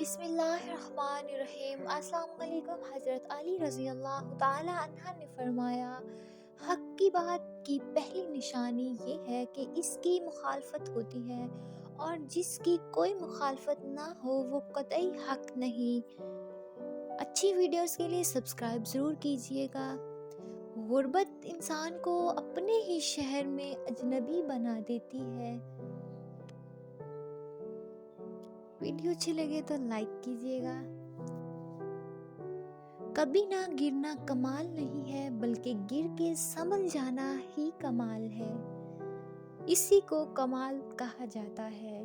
بسم اللہ الرحمن الرحیم۔ السلام علیکم۔ حضرت علی رضی اللہ تعالی عنہ نے فرمایا، حق کی بات کی پہلی نشانی یہ ہے کہ اس کی مخالفت ہوتی ہے، اور جس کی کوئی مخالفت نہ ہو وہ قطعی حق نہیں۔ اچھی ویڈیوز کے لیے سبسکرائب ضرور کیجیے گا۔ غربت انسان کو اپنے ہی شہر میں اجنبی بنا دیتی ہے۔ ویڈیو اچھی لگے تو لائک کیجیے گا۔ کبھی نہ گرنا کمال نہیں ہے، بلکہ گر کے سنبھل جانا ہی کمال ہے، اسی کو کمال کہا جاتا ہے۔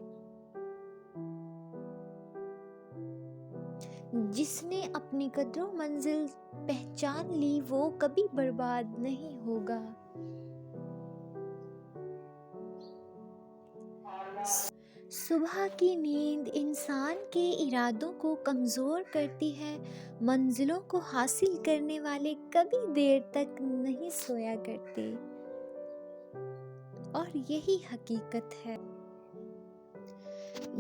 جس نے اپنی قدر و منزل پہچان لی وہ کبھی برباد نہیں ہوگا۔ صبح کی نیند انسان کے ارادوں کو کمزور کرتی ہے۔ منزلوں کو حاصل کرنے والے کبھی دیر تک نہیں سویا کرتے، اور یہی حقیقت ہے۔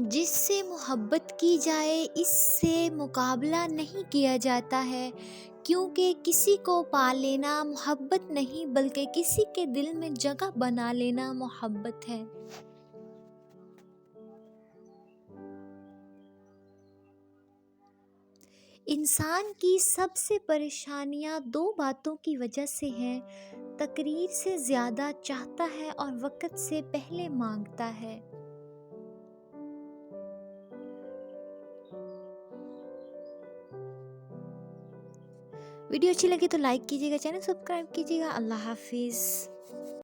جس سے محبت کی جائے اس سے مقابلہ نہیں کیا جاتا ہے، کیونکہ کسی کو پا لینا محبت نہیں بلکہ کسی کے دل میں جگہ بنا لینا محبت ہے۔ انسان کی سب سے پریشانیاں دو باتوں کی وجہ سے ہیں: تقریر سے زیادہ چاہتا ہے اور وقت سے پہلے مانگتا ہے۔ ویڈیو اچھی لگی تو لائک کیجیے گا، چینل سبسکرائب کیجیے گا۔ اللہ حافظ۔